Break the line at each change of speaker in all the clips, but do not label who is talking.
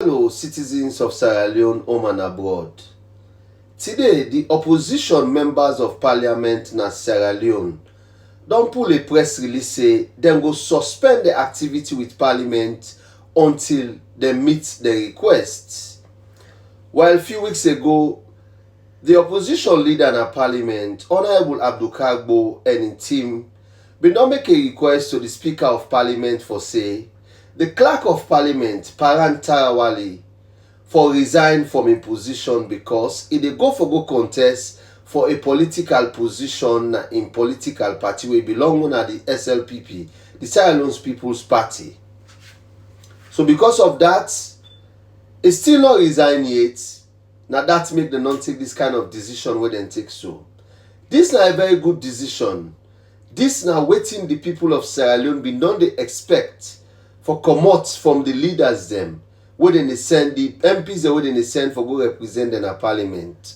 Hello, citizens of Sierra Leone, home and abroad. Today, the opposition members of Parliament na Sierra Leone don pull a press release say dem go suspend the activity with Parliament until dem meet the requests. While a few weeks ago, the opposition leader na Parliament, Honorable Abdul Kargbo and him team, bin don make a request to the Speaker of Parliament for say the clerk of Parliament, Parliamentary, for resign from him position because he dey go contest for a political position in political party wey belong to the SLPP, the Sierra Leone People's Party. So because of that, he still not resign yet. Now that make them not take this kind of decision wey dem take so. This na a very good decision. This na wetin the people of Sierra Leone bin don dey expect for comot from the leaders them wey dem dey send, the MPs wey dem dey send for go represent them at Parliament.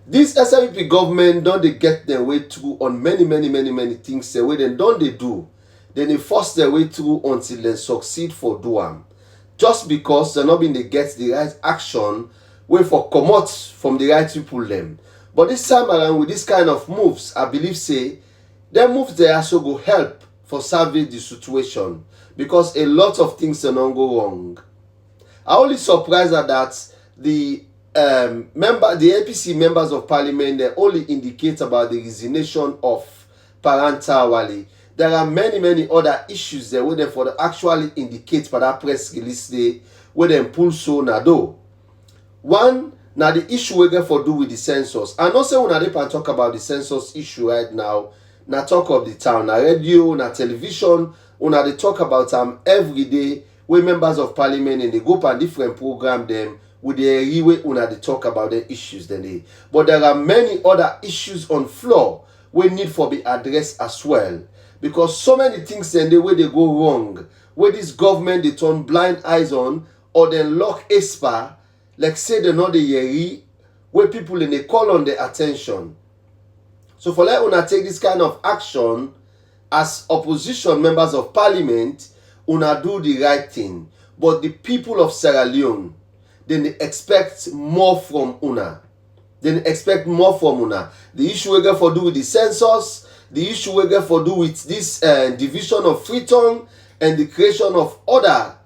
This SLPP government don dey get their way through on many things wey dem don dey do. Then they force their way through until they succeed for do am. Just because they not been dey get the right action wey for comot from the right people them. But this time around with this kind of moves, I believe say them moves they also go help for salvage the situation because a lot of things don't go wrong. I only surprised that the APC members of Parliament they only indicate about the resignation of Parliamentary. There are many other issues there where they for actually indicate for that press release day where they pull so na do. One, now the issue we get for do with the census. I know say when I talk about the census issue right now, na talk of the town, na radio, na television, una they talk about every day where members of Parliament and they go on different program them with the way una they talk about the issues then they. But there are many other issues on floor we need for be addressed as well. Because so many things then the way they go wrong, where this government they turn blind eyes on or then lock ESPA, like say they know the yeri, where people in they call on their attention. So for let una take this kind of action as opposition members of Parliament, una do the right thing. But the people of Sierra Leone, then they expect more from una. Then they expect more from una. The issue we get for do with the census, the issue we get for do with this division of Freetown and the creation of other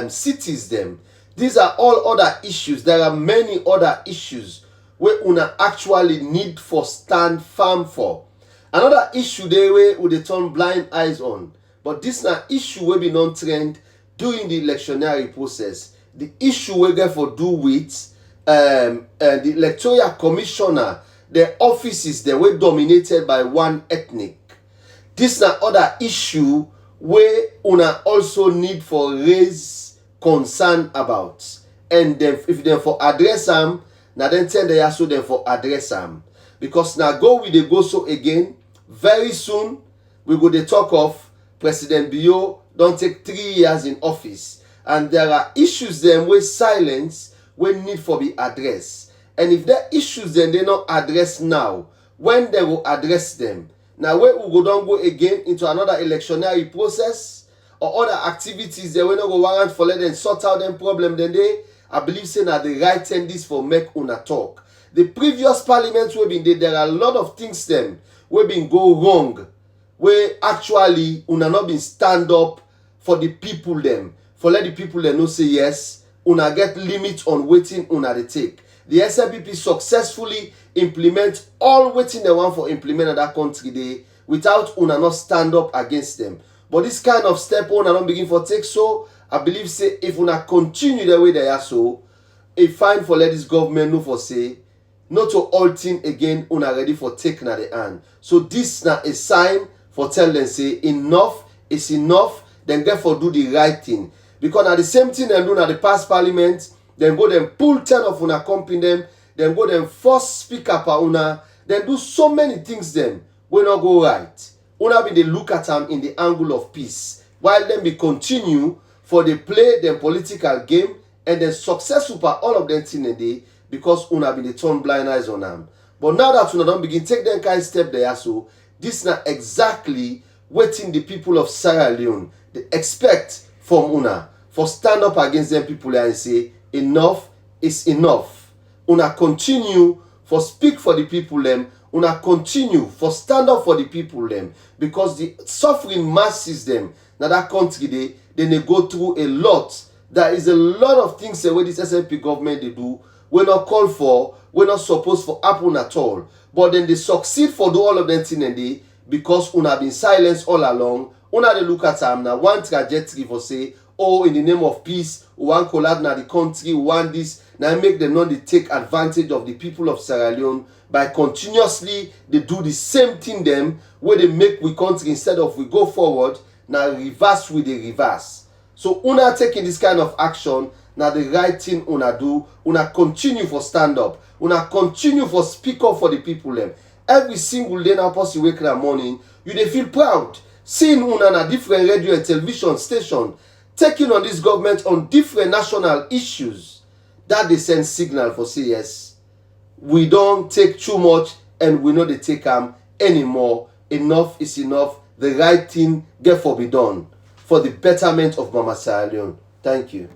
cities them. These are all other issues. There are many other issues where una actually need for stand firm for. Another issue they way would they turn blind eyes on. But this na issue will be non-trend during the electionary process. The issue we get for do with the electoral commissioner, their offices they were dominated by one ethnic. This na other issue where una also need for raise concern about. And then if they for address them, now then tell they also them for address them. Because now go with the go so again, very soon we go to talk of President Bio don't take 3 years in office. And there are issues then with silence we need for be addressed. And if there are issues then they not addressed now, when they will address them. Now we will go again into another electionary process or other activities they will not go warrant for let them sort out them problem then they I believe saying that the right time this for make una talk. The previous parliaments we been there are a lot of things them we been go wrong where actually una not been stand up for the people them for let the people them know say yes una get limit on waiting una they take. The SLPP successfully implement all waiting they want for implement in that country day without una not stand up against them. But this kind of step una not begin for take so I believe say if una continue the way they are so a fine for let this government know for say not to halting again una ready for taking at the hand. So this na a sign for tell them say enough is enough, then get for do the right thing. Because at the same thing them do na the past parliament, then go them pull 10 of una company them, then go them force speaker pa una, then do so many things them will not go right. Una be they look at them in the angle of peace. While them be continue for they play them political game and then successful for all of them thing a day because una be they turn blind eyes on them. But now that una don't begin take them kind of step there so this not exactly waiting the people of Sierra Leone they expect from una for stand up against them people and say enough is enough. Una continue for speak for the people them. Una continue for stand up for the people them, because the suffering masses them now that country they go through a lot. There is a lot of things the way this SNP government they do we're not called for, we're not supposed for happen at all. But then they succeed for do all of them thing and they, because una been silenced all along. Una they look at them now one trajectory for say, oh, in the name of peace, we want collab na the country, we want this. Now make them not they take advantage of the people of Sierra Leone by continuously they do the same thing them where they make we country instead of we go forward, now reverse with the reverse. So una taking this kind of action, now the right thing una do, una continue for stand up, una continue for speak up for the people them. Every single day now post you wake in the morning, you they feel proud. Seeing una na different radio and television station taking on this government on different national issues, that they send signal for say yes, we don't take too much and we know they take anymore. Enough is enough. The right thing therefore be done for the betterment of Mama Sierra Leone. Thank you.